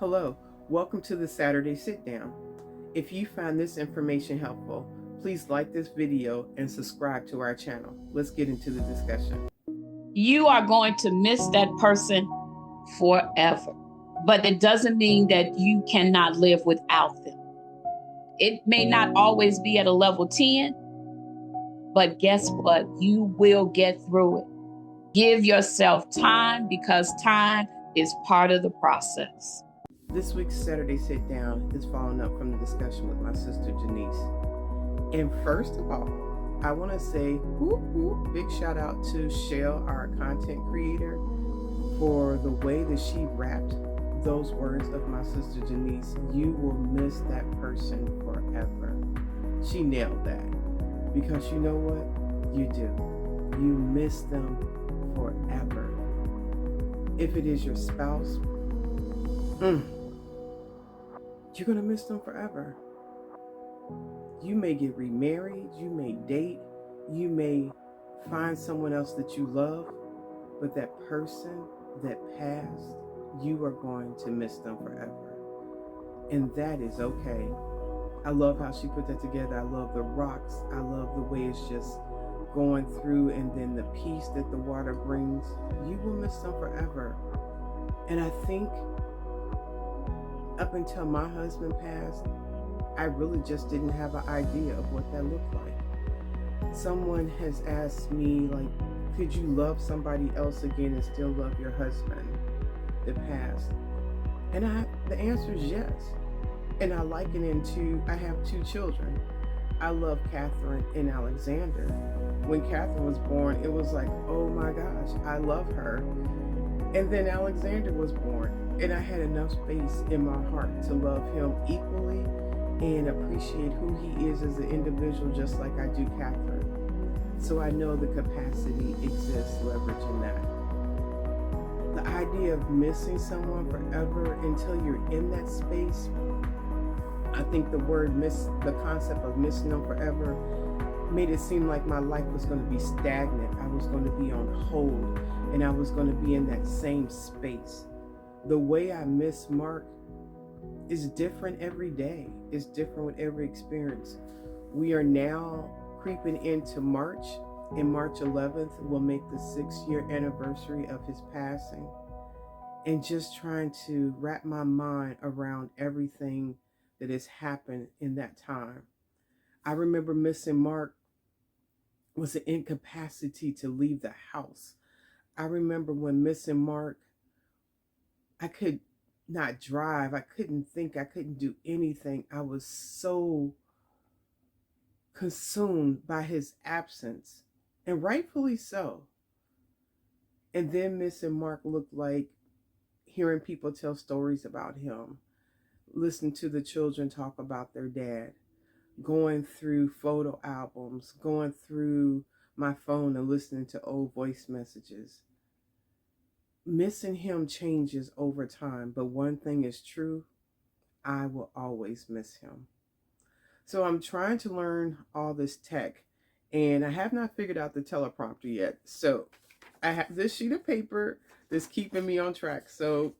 Hello, welcome to the Saturday Sit Down. If you find this information helpful, please like this video and subscribe to our channel. Let's get into the discussion. You are going to miss that person forever, but it doesn't mean that you cannot live without them. It may not always be at a level 10, but guess what? You will get through it. Give yourself time because time is part of the process. This week's Saturday Sit Down is following up from the discussion with my sister Denise. And first of all, I want to say whoop, whoop, big shout out to Shell, our content creator, for the way that she wrapped those words of my sister Denise. You will miss that person forever. She nailed that, because you know what? You do. You miss them forever. If it is your spouse, you're going to miss them forever. You may get remarried, you may date, you may find someone else that you love, but that person that passed, you are going to miss them forever. And that is okay. I love how she put that together. I love the rocks. I love the way it's just going through, and then the peace that the water brings. You will miss them forever. And I think up until my husband passed, I really just didn't have an idea of what that looked like. Someone has asked me, like, could you love somebody else again and still love your husband that passed? And the answer is yes. And I liken it to, I have two children. I love Catherine and Alexander. When Catherine was born, it was like, oh my gosh, I love her. And then Alexander was born, and I had enough space in my heart to love him equally and appreciate who he is as an individual, just like I do Catherine. So I know the capacity exists leveraging that. The idea of missing someone forever until you're in that space, I think the concept of missing them forever made it seem like my life was going to be stagnant. I was going to be on hold, and I was going to be in that same space. The way I miss Mark is different every day. It's different with every experience. We are now creeping into March, and March 11th will make the 6-year anniversary of his passing. And just trying to wrap my mind around everything that has happened in that time. I remember missing Mark was an incapacity to leave the house. I remember when missing Mark, I could not drive. I couldn't think. I couldn't do anything. I was so consumed by his absence, and rightfully so. And then missing Mark looked like hearing people tell stories about him, listening to the children talk about their dad, going through photo albums, going through my phone and listening to old voice messages. Missing him changes over time, but one thing is true: I will always miss him. So I'm trying to learn all this tech, and I have not figured out the teleprompter yet. So I have this sheet of paper that's keeping me on track. So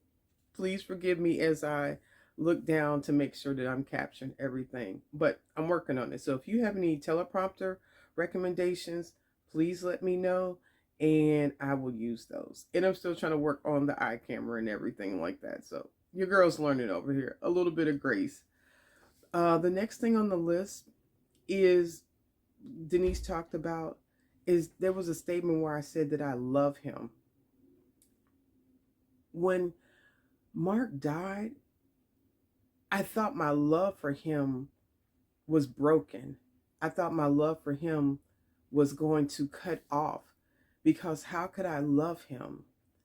please forgive me as I look down to make sure that I'm capturing everything. But I'm working on it. So if you have any teleprompter recommendations, please let me know, and I will use those. And I'm still trying to work on the eye camera and everything like that. So your girl's learning over here. A little bit of grace. The next thing on the list is Denise talked about is there was a statement where I said that I love him. When Mark died, I thought my love for him was broken. I thought my love for him was going to cut off, because how could I love him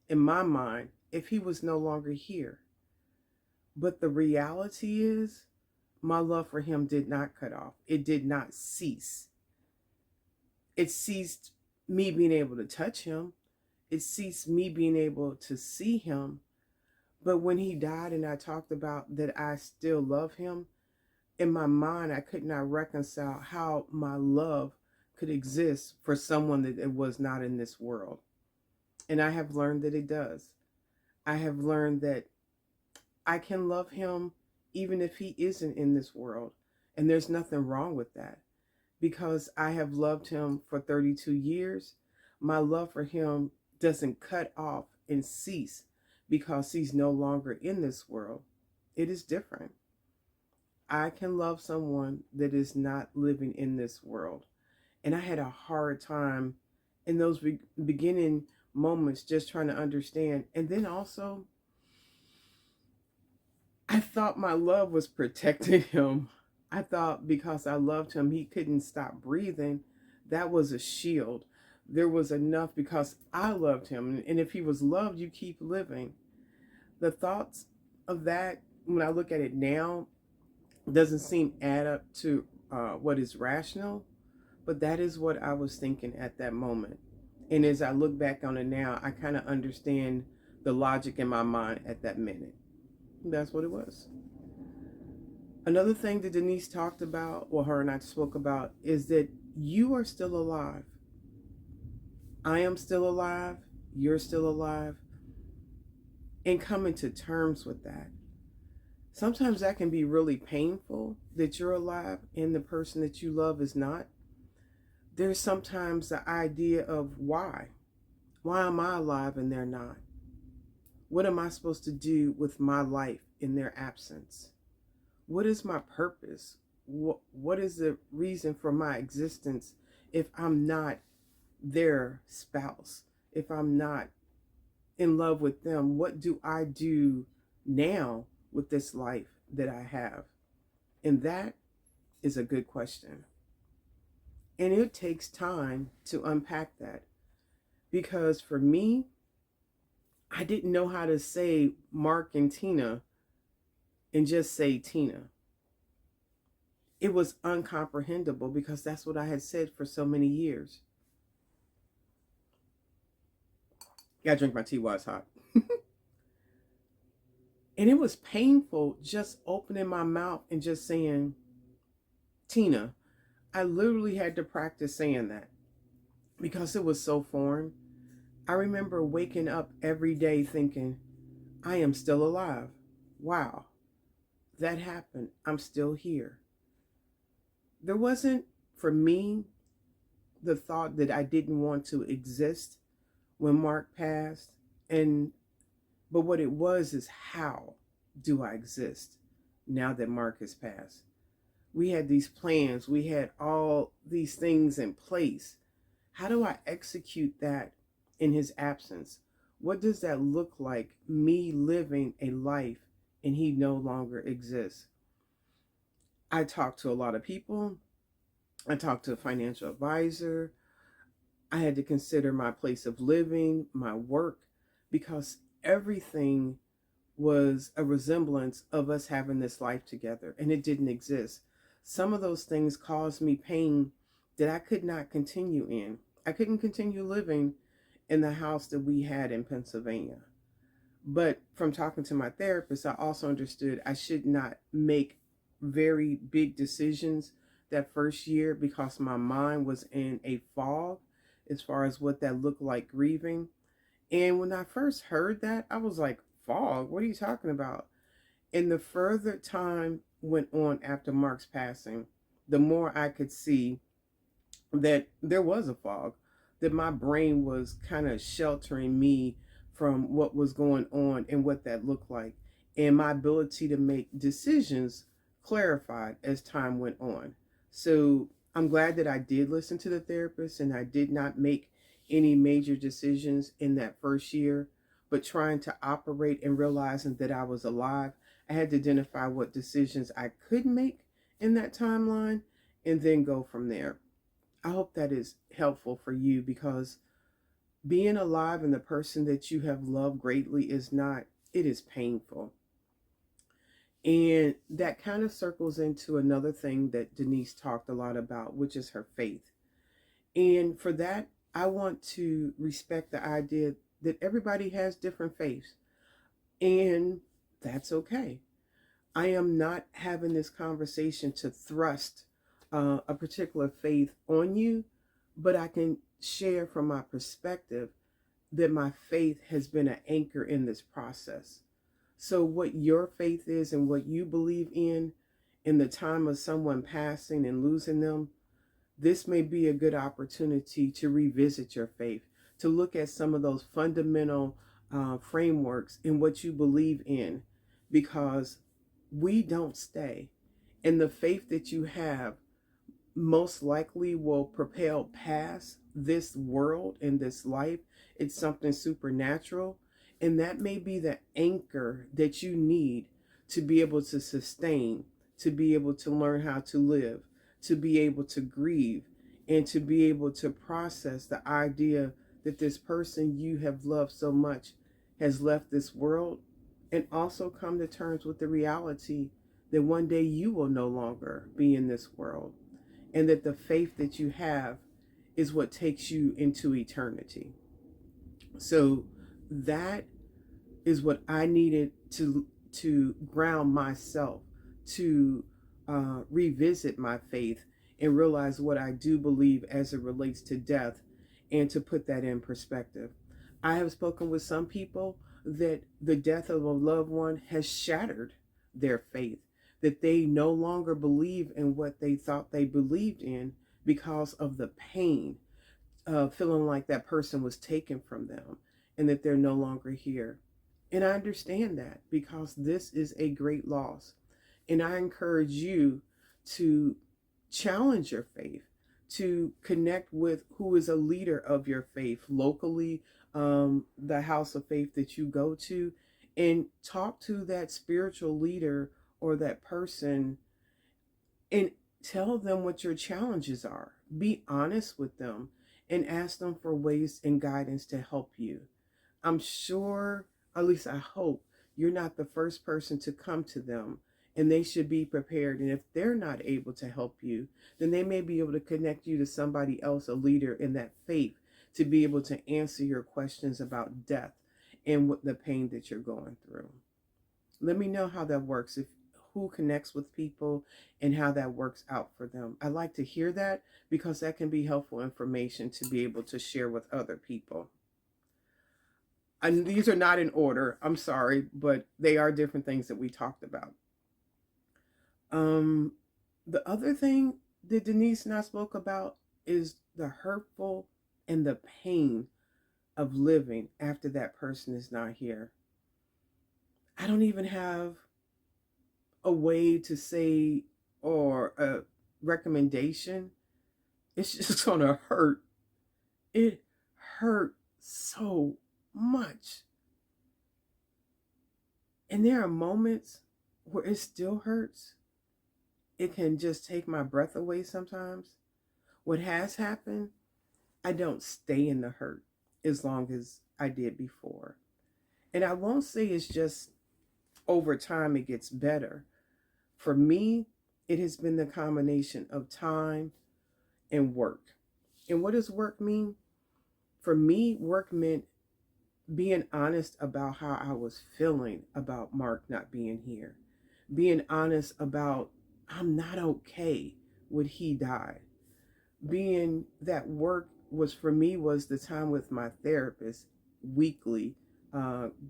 in my mind if he was no longer here? But the reality is, my love for him did not cut off. It did not cease. It ceased me being able to touch him. It ceased me being able to see him. But when he died and I talked about that I still love him, in my mind, I could not reconcile how my love could exist for someone that it was not in this world. And I have learned that it does. I have learned that I can love him even if he isn't in this world. And there's nothing wrong with that because I have loved him for 32 years. My love for him doesn't cut off and cease because he's no longer in this world. It is different. I can love someone that is not living in this world. And I had a hard time in those beginning moments just trying to understand. And then also, I thought my love was protecting him. I thought because I loved him, he couldn't stop breathing. That was a shield. There was enough because I loved him. And if he was loved, you keep living. The thoughts of that, when I look at it now, doesn't seem add up to what is rational, but that is what I was thinking at that moment. And as I look back on it now, I kind of understand the logic in my mind at that minute. That's what it was. Another thing that Denise talked about, or her and I spoke about, is that you are still alive. I am still alive. You're still alive. And coming to terms with that. Sometimes that can be really painful that you're alive and the person that you love is not. There's sometimes the idea of why. Why am I alive and they're not? What am I supposed to do with my life in their absence? What is my purpose? What is the reason for my existence if I'm not their spouse? If I'm not in love with them, what do I do now with this life that I have? And that is a good question. And it takes time to unpack that. Because for me, I didn't know how to say Mark and Tina and just say Tina. It was uncomprehendable because that's what I had said for so many years. Gotta drink my tea while it's hot. And it was painful just opening my mouth and just saying Tina. I literally had to practice saying that because it was so foreign. I remember waking up every day thinking, I am still alive. Wow, that happened. I'm still here. There wasn't, for me, the thought that I didn't want to exist when Mark passed. But what it was is, how do I exist now that Mark has passed? We had these plans. We had all these things in place. How do I execute that in his absence? What does that look like, me living a life and he no longer exists? I talked to a lot of people. I talked to a financial advisor. I had to consider my place of living, my work, because everything was a resemblance of us having this life together, and it didn't exist. Some of those things caused me pain that I could not continue in. I couldn't continue living in the house that we had in Pennsylvania. But from talking to my therapist, I also understood I should not make very big decisions that first year because my mind was in a fog as far as what that looked like grieving. And when I first heard that, I was like, fog? What are you talking about? And the further time went on after Mark's passing, the more I could see that there was a fog, that my brain was kind of sheltering me from what was going on and what that looked like. And my ability to make decisions clarified as time went on. So I'm glad that I did listen to the therapist and I did not make any major decisions in that first year, but trying to operate and realizing that I was alive, I had to identify what decisions I could make in that timeline and then go from there. I hope that is helpful for you because being alive and the person that you have loved greatly is not, it is painful. And that kind of circles into another thing that Denise talked a lot about, which is her faith. And for that, I want to respect the idea that everybody has different faiths. And that's okay. I am not having this conversation to thrust a particular faith on you, but I can share from my perspective that my faith has been an anchor in this process. So, what your faith is and what you believe in the time of someone passing and losing them, this may be a good opportunity to revisit your faith, to look at some of those fundamental frameworks in what you believe in, because we don't stay. And the faith that you have most likely will propel past this world and this life. It's something supernatural. And that may be the anchor that you need to be able to sustain, to be able to learn how to live, to be able to grieve, and to be able to process the idea that this person you have loved so much has left this world, and also come to terms with the reality that one day you will no longer be in this world, and that the faith that you have is what takes you into eternity. So that is what I needed to ground myself, to revisit my faith and realize what I do believe as it relates to death, and to put that in perspective. I have spoken with some people that the death of a loved one has shattered their faith, that they no longer believe in what they thought they believed in because of the pain of feeling like that person was taken from them and that they're no longer here. And I understand that because this is a great loss. And I encourage you to challenge your faith, to connect with who is a leader of your faith locally, the house of faith that you go to, and talk to that spiritual leader or that person and tell them what your challenges are. Be honest with them and ask them for ways and guidance to help you. I'm sure, at least I hope, you're not the first person to come to them, and they should be prepared. And if they're not able to help you, then they may be able to connect you to somebody else, a leader in that faith, to be able to answer your questions about death and what the pain that you're going through. Let me know how that works, if who connects with people and how that works out for them. I like to hear that because that can be helpful information to be able to share with other people. And these are not in order, I'm sorry, but they are different things that we talked about. The other thing that Denise and I spoke about is the hurtful and the pain of living after that person is not here. I don't even have a way to say or a recommendation. It's just gonna hurt. It hurt so much. And there are moments where it still hurts. It can just take my breath away sometimes. What has happened, I don't stay in the hurt as long as I did before. And I won't say it's just over time it gets better. For me, it has been the combination of time and work. And what does work mean? For me, work meant being honest about how I was feeling about Mark not being here. Being honest about I'm not okay when he died. Being that work was for me was the time with my therapist, weekly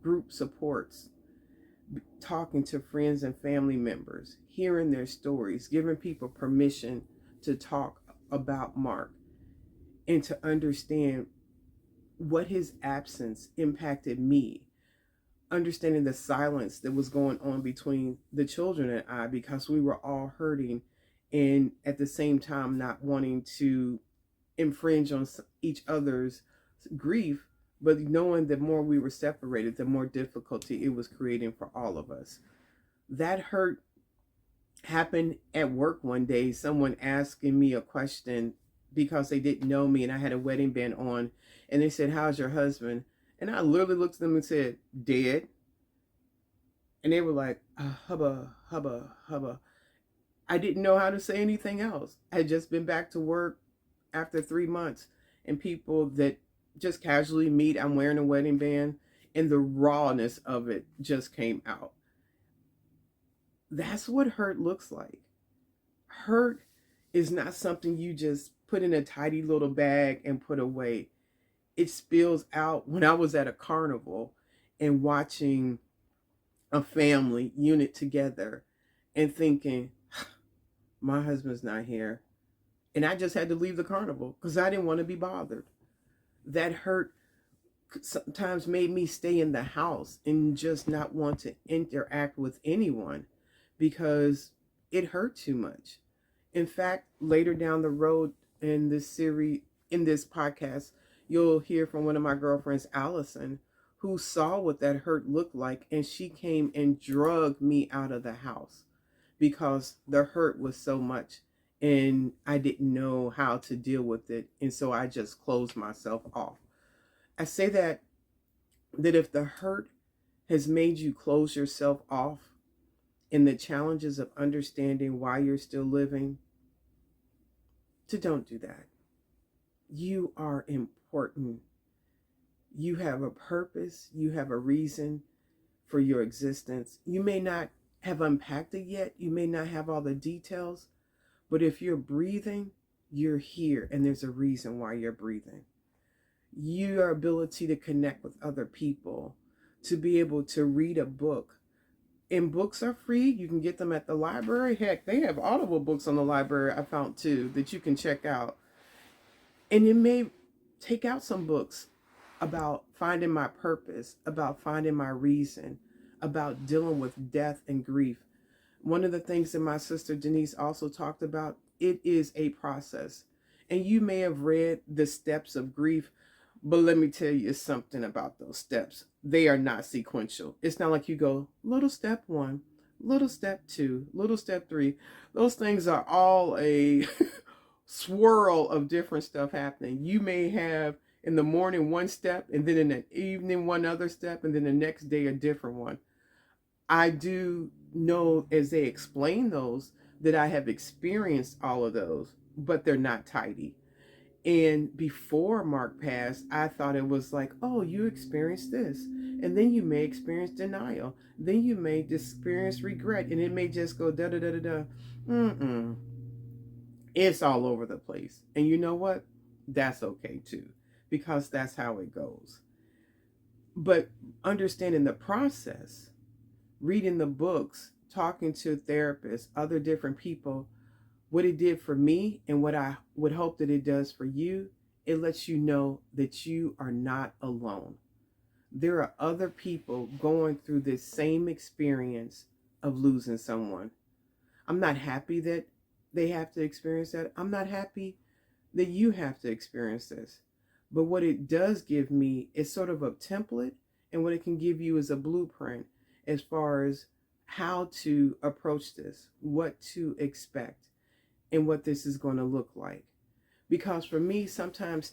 group supports, talking to friends and family members, hearing their stories, giving people permission to talk about Mark and to understand what his absence impacted me, understanding the silence that was going on between the children and I because we were all hurting, and at the same time not wanting to infringe on each other's grief, but knowing the more we were separated, the more difficulty it was creating for all of us. That hurt happened at work one day, someone asking me a question because they didn't know me and I had a wedding band on, and they said, "How's your husband?" And I literally looked at them and said, "Dead." And they were like, hubba, hubba, hubba. I didn't know how to say anything else. I had just been back to work after 3 months, and people that just casually meet, I'm wearing a wedding band, and the rawness of it just came out. That's what hurt looks like. Hurt is not something you just put in a tidy little bag and put away. It spills out. When I was at a carnival and watching a family unit together and thinking, my husband's not here. And I just had to leave the carnival because I didn't want to be bothered. That hurt sometimes made me stay in the house and just not want to interact with anyone because it hurt too much. In fact, later down the road in this series, in this podcast, you'll hear from one of my girlfriends, Allison, who saw what that hurt looked like, and she came and drugged me out of the house because the hurt was so much and I didn't know how to deal with it. And so I just closed myself off. I say that if the hurt has made you close yourself off in the challenges of understanding why you're still living, to don't do that. You are important. You have a purpose. You have a reason for your existence. You may not have unpacked it yet. You may not have all the details, but if you're breathing, you're here, and there's a reason why you're breathing. Your ability to connect with other people, to be able to read a book. And books are free. You can get them at the library. Heck, they have Audible books on the library, I found too, that you can check out. And you may take out some books about finding my purpose, about finding my reason, about dealing with death and grief. One of the things that my sister Denise also talked about, it is a process. And you may have read the steps of grief, but let me tell you something about those steps. They are not sequential. It's not like you go, little step 1, little step 2, little step 3. Those things are all a swirl of different stuff happening. You may have in the morning one step, and then in the evening one other step, and then the next day a different one. I do know as they explain those that I have experienced all of those, but they're not tidy. And before Mark passed, I thought it was like, oh, you experienced this. And then you may experience denial. Then you may experience regret. And it may just go da da da da da. Mm-mm. It's all over the place. And you know what? That's okay too, because that's how it goes. But understanding the process, reading the books, talking to therapists, other different people, what it did for me and what I would hope that it does for you, it lets you know that you are not alone. There are other people going through this same experience of losing someone. I'm not happy that they have to experience that. I'm not happy that you have to experience this. But what it does give me is sort of a template, and what it can give you is a blueprint as far as how to approach this, what to expect, and what this is going to look like. Because for me, sometimes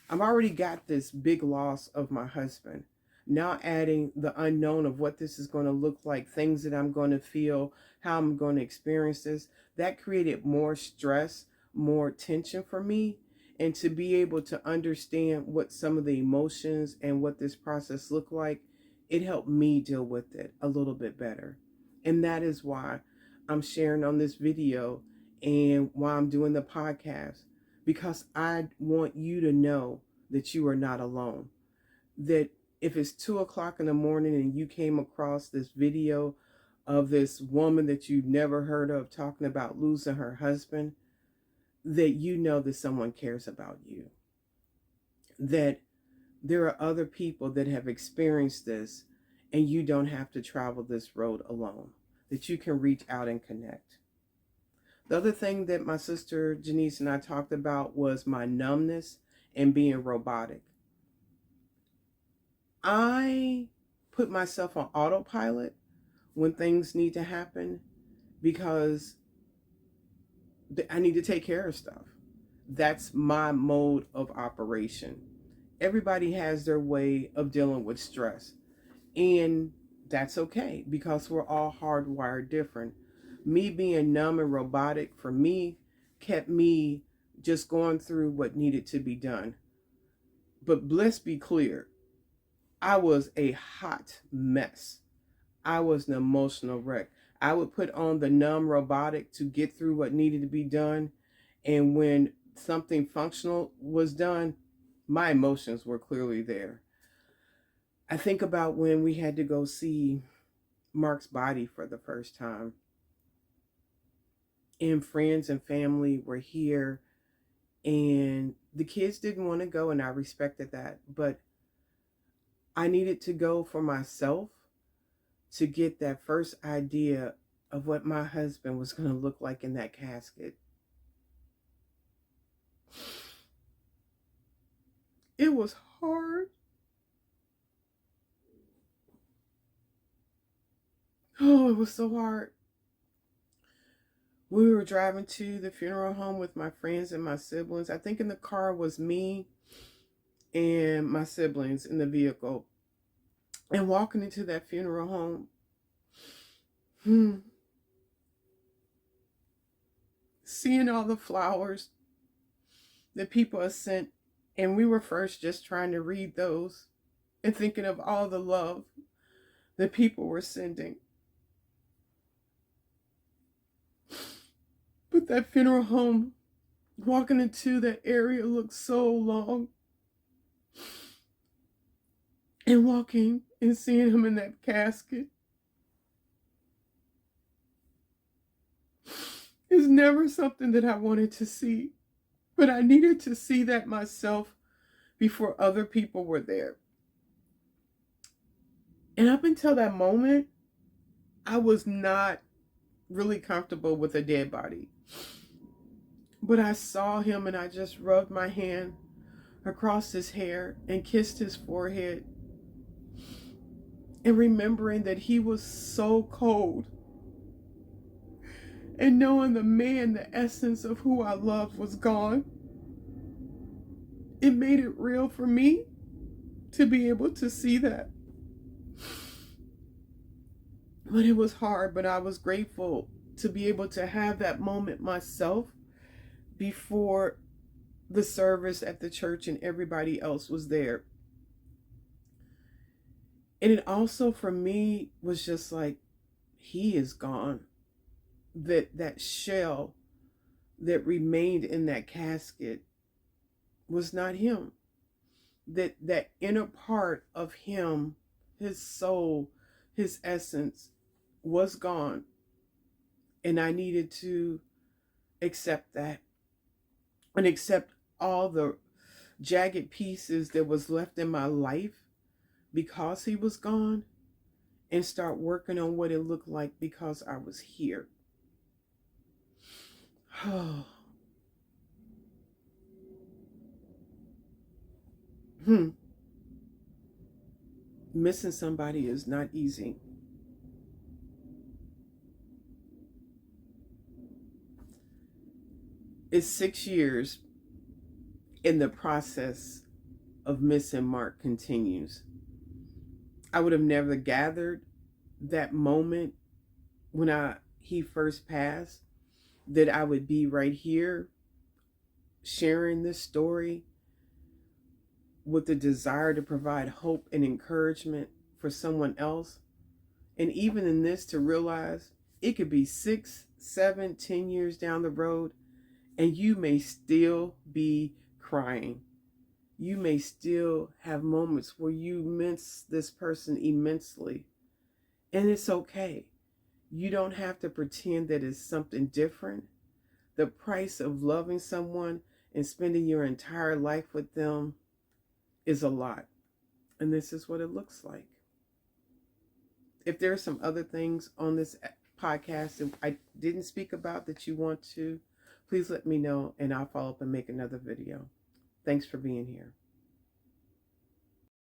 I've already got this big loss of my husband. Now adding the unknown of what this is going to look like, things that I'm going to feel, how I'm going to experience this, that created more stress, more tension for me. And to be able to understand what some of the emotions and what this process looked like, it helped me deal with it a little bit better. And that is why I'm sharing on this video and why I'm doing the podcast, because I want you to know that you are not alone. That if it's 2:00 in the morning and you came across this video of this woman that you've never heard of talking about losing her husband, that you know that someone cares about you. That there are other people that have experienced this and you don't have to travel this road alone. That you can reach out and connect. The other thing that my sister Janice and I talked about was my numbness and being robotic. I put myself on autopilot when things need to happen because I need to take care of stuff. That's my mode of operation. Everybody has their way of dealing with stress, and that's okay because we're all hardwired different. Me being numb and robotic for me kept me just going through what needed to be done. But let's be clear, I was a hot mess. I was an emotional wreck. I would put on the numb robotic to get through what needed to be done. And when something functional was done, my emotions were clearly there. I think about when we had to go see Mark's body for the first time. And friends and family were here, and the kids didn't want to go, and I respected that. But I needed to go for myself to get that first idea of what my husband was going to look like in that casket. It was hard. Oh, it was so hard. We were driving to the funeral home with my friends and my siblings. I think in the car was me and my siblings in the vehicle. And walking into that funeral home, seeing all the flowers that people had sent, and we were first just trying to read those and thinking of all the love that people were sending. But that funeral home, walking into that area looked so long. And walking and seeing him in that casket is never something that I wanted to see. But I needed to see that myself before other people were there. And up until that moment, I was not really comfortable with a dead body. But I saw him and I just rubbed my hand across his hair and kissed his forehead. And remembering that he was so cold. And knowing the man, the essence of who I loved, was gone. It made it real for me to be able to see that. But it was hard, but I was grateful to be able to have that moment myself before the service at the church and everybody else was there. And it also for me was just like, he is gone. That shell that remained in that casket was not him. That inner part of him, his soul, his essence was gone. And I needed to accept that and accept all the jagged pieces that was left in my life because he was gone, and start working on what it looked like because I was here. Oh. Missing somebody is not easy. It's 6 years, and the process of missing Mark continues. I would have never gathered that moment when he first passed that I would be right here sharing this story with the desire to provide hope and encouragement for someone else. And even in this, to realize it could be 6, 7, 10 years down the road, and you may still be crying. You may still have moments where you miss this person immensely. And it's okay. You don't have to pretend that it's something different. The price of loving someone and spending your entire life with them is a lot. And this is what it looks like. If there are some other things on this podcast that I didn't speak about that you want to, please let me know and I'll follow up and make another video. Thanks for being here.